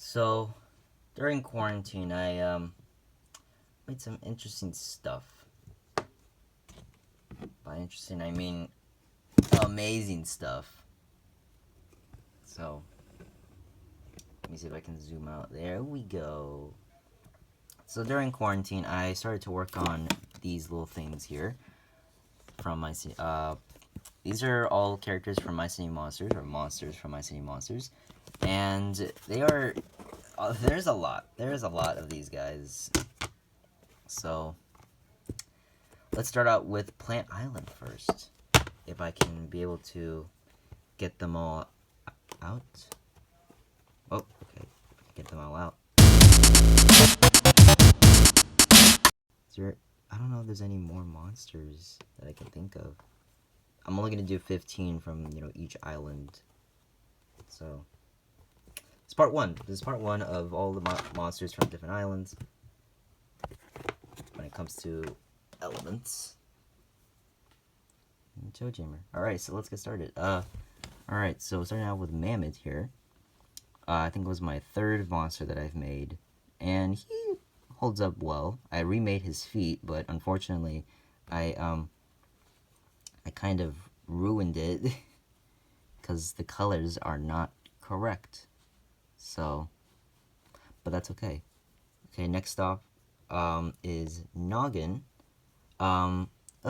So, during quarantine, I made some interesting stuff. By interesting, I mean amazing stuff. So, let me see if I can zoom out. There we go. So, during quarantine, I started to work on these little things here from my these are all characters from My City Monsters, or monsters from My City Monsters, and they are there's a lot. There's a lot of these guys. So let's start out with Plant Island first. If I can be able to get them all out. Oh, okay. Get them all out. Is there, I don't know if there's any more monsters that I can think of. I'm only gonna do 15 from, each island. So, it's part one. This is part one of all the monsters from different islands. When it comes to elements. And ToeJammer. Alright, so let's get started. Alright, so starting out with Mammoth here. I think it was my third monster that I've made. And he holds up well. I remade his feet, but unfortunately, I kind of ruined it because the colors are not correct. So, but that's okay. Okay, next off is Noggin. A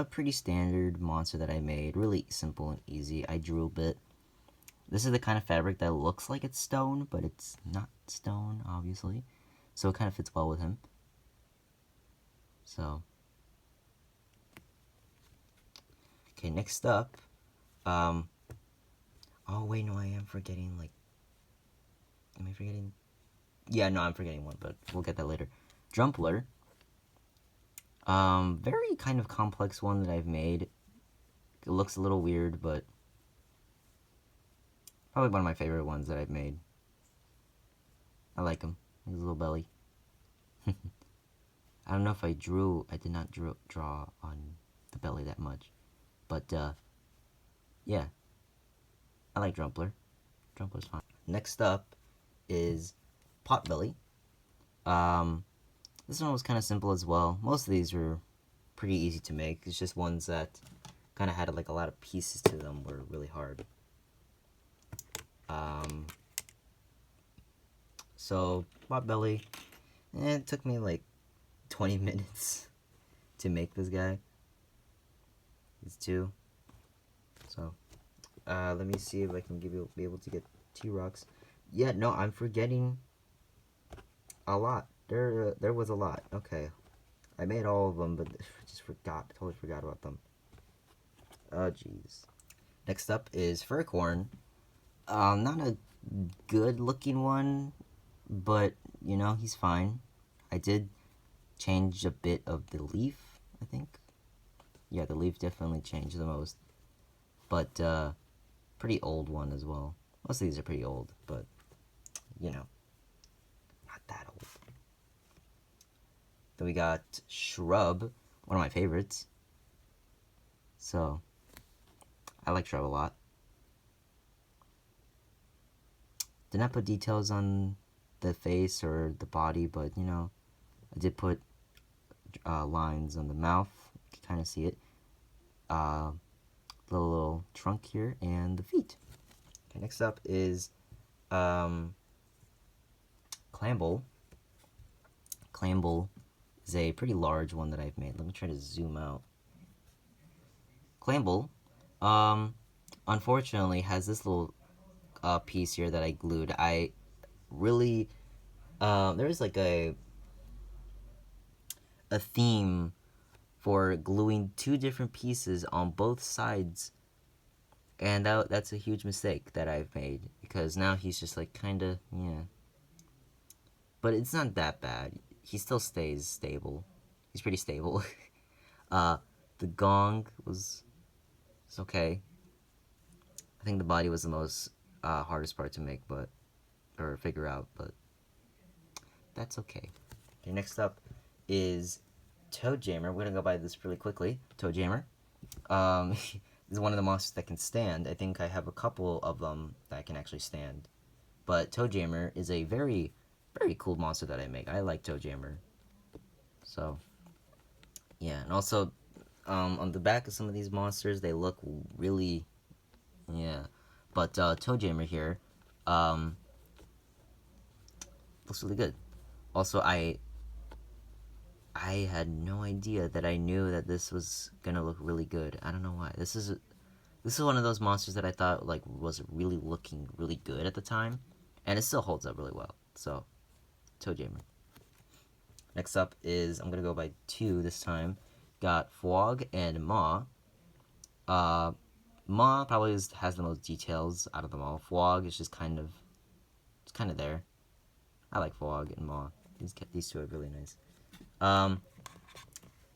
pretty standard monster that I made. Really simple and easy. I drew a bit. This is the kind of fabric that looks like it's stone, but it's not stone, obviously. So it kind of fits well with him. So, okay, next up, oh wait, no, I am forgetting, am I forgetting? Yeah, no, I'm forgetting one, but we'll get that later. Drumpler, very kind of complex one that I've made. It looks a little weird, but probably one of my favorite ones that I've made. I like him, his little belly. I don't know if I did not draw on the belly that much, but, yeah, I like Drumpler. Drumpler's fine. Next up is Potbelly. This one was kind of simple as well. Most of these were pretty easy to make. It's just ones that kind of had like a lot of pieces to them were really hard. So Potbelly, it took me like 20 minutes to make this guy. These two. So let me see if I can be able to get T-Rocks. Yeah, no, I'm forgetting a lot. There was a lot. Okay, I made all of them, but just totally forgot about them. Oh, jeez. Next up is Furcorn. Not a good-looking one, but, he's fine. I did change a bit of the leaf, I think. Yeah, the leaf definitely changed the most. But, pretty old one as well. Most of these are pretty old, but, not that old. Then we got Shrub, one of my favorites. So, I like Shrub a lot. Did not put details on the face or the body, but, I did put lines on the mouth. You can kind of see it. Little trunk here, and the feet. Okay, next up is Clamble. Clamble is a pretty large one that I've made. Let me try to zoom out. Clamble, unfortunately, has this little piece here that I glued. I really, there's like a theme for gluing two different pieces on both sides, and that's a huge mistake that I've made, because now he's just like kind of, yeah, but it's not that bad. He still stays stable. He's pretty stable. The gong was it's okay. I think the body was the most hardest part to make, or figure out, but that's okay. Okay, next up is ToeJammer. We're gonna go by this really quickly. ToeJammer. Is one of the monsters that can stand. I think I have a couple of them that can actually stand. But ToeJammer is a very very cool monster that I make. I like ToeJammer. So, yeah. And also, on the back of some of these monsters, they look really, yeah. But ToeJammer here, looks really good. Also, I had no idea that I knew that this was gonna look really good. I don't know why. This is one of those monsters that I thought like was really looking really good at the time, and it still holds up really well. So, ToeJammer. Next up is, I'm gonna go by 2 this time. Got Fwog and Maw. Maw probably has the most details out of them all. Fwog is just kind of there. I like Fwog and Maw. These two are really nice.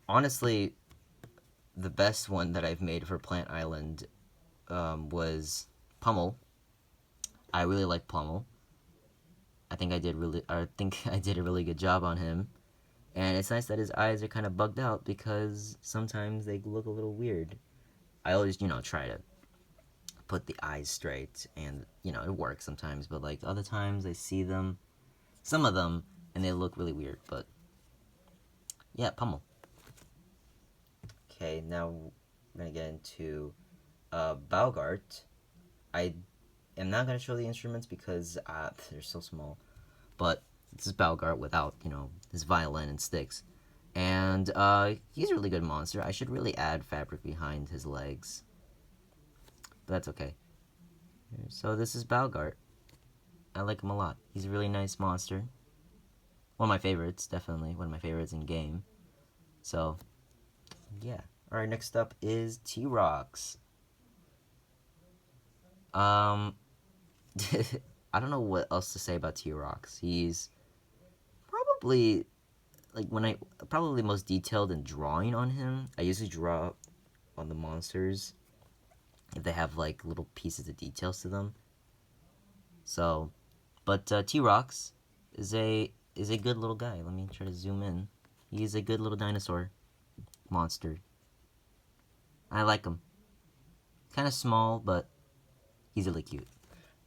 Honestly, the best one that I've made for Plant Island was Pummel. I really like Pummel. I think I did a really good job on him. And it's nice that his eyes are kind of bugged out because sometimes they look a little weird. I always, try to put the eyes straight, and, it works sometimes, but, like, other times I see them, some of them, and they look really weird, but, yeah, Pummel. Okay, now we're gonna get into Balgart. I am not gonna show the instruments because they're so small, but this is Balgart without, his violin and sticks. And he's a really good monster. I should really add fabric behind his legs, but that's okay. So this is Balgart. I like him a lot. He's a really nice monster. One of my favorites, definitely. One of my favorites in game. So, yeah. Alright, next up is T-Rox. I don't know what else to say about T-Rox. He's probably, probably the most detailed in drawing on him. I usually draw on the monsters if they have, like, little pieces of details to them. So, but T-Rox is a good little guy. Let me try to zoom in. He's a good little dinosaur monster. I like him. Kind of small, but he's really cute.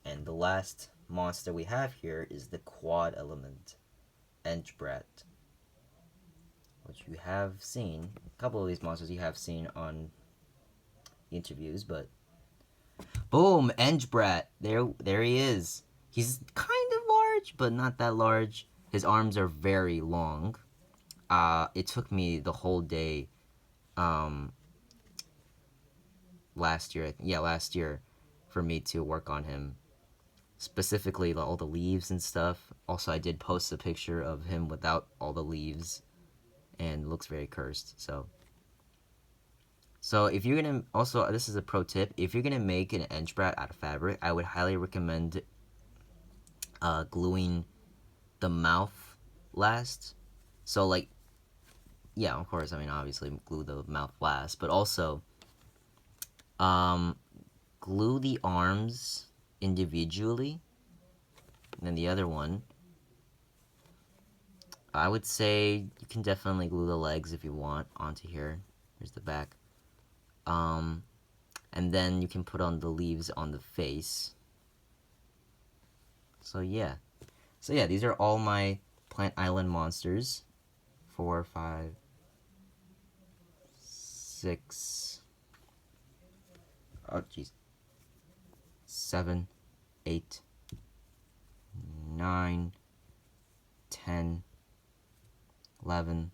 And the last monster we have here is the quad element, Engebrat, which you have seen. A couple of these monsters you have seen on interviews, but boom, Engebrat. There he is. He's kind of large, but not that large. His arms are very long. It took me the whole day, last year, for me to work on him. Specifically, all the leaves and stuff. Also, I did post a picture of him without all the leaves, and it looks very cursed, So if you're gonna, also, this is a pro tip, if you're gonna make an Engebrat out of fabric, I would highly recommend gluing the mouth last. So, like, yeah, of course, I mean, obviously glue the mouth last, but also glue the arms individually, and then the other one. I would say you can definitely glue the legs if you want onto here. Here's the back. And then you can put on the leaves on the face. So yeah. These are all my Plant Island monsters. 4, 5, 6. Oh, jeez. 7, 8, 9, 10, 11,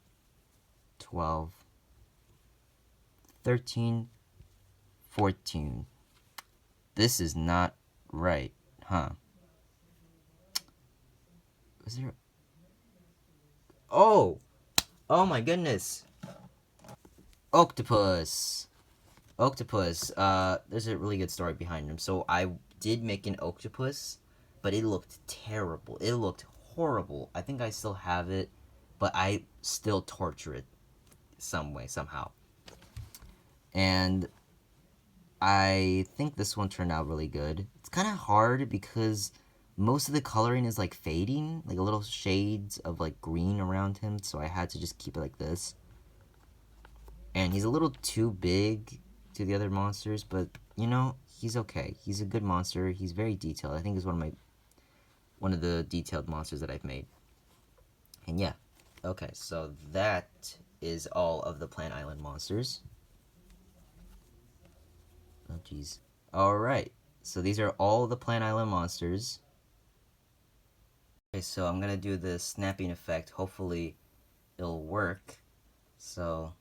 12, 13, 14. This is not right, huh? Was there... Oh my goodness. Octopus. There's a really good story behind him. So I did make an octopus, but it looked terrible. It looked horrible. I think I still have it, but I still torture it some way, somehow. And I think this one turned out really good. It's kind of hard because most of the coloring is like fading, like a little shades of like green around him, so I had to just keep it like this. And he's a little too big to the other monsters, but he's okay. He's a good monster. He's very detailed. I think he's one of my one of the detailed monsters that I've made. And yeah, okay, so that is all of the Plant Island monsters. Oh jeez. Alright, so these are all the Plant Island monsters. Okay, so I'm gonna do the snapping effect. Hopefully it'll work. So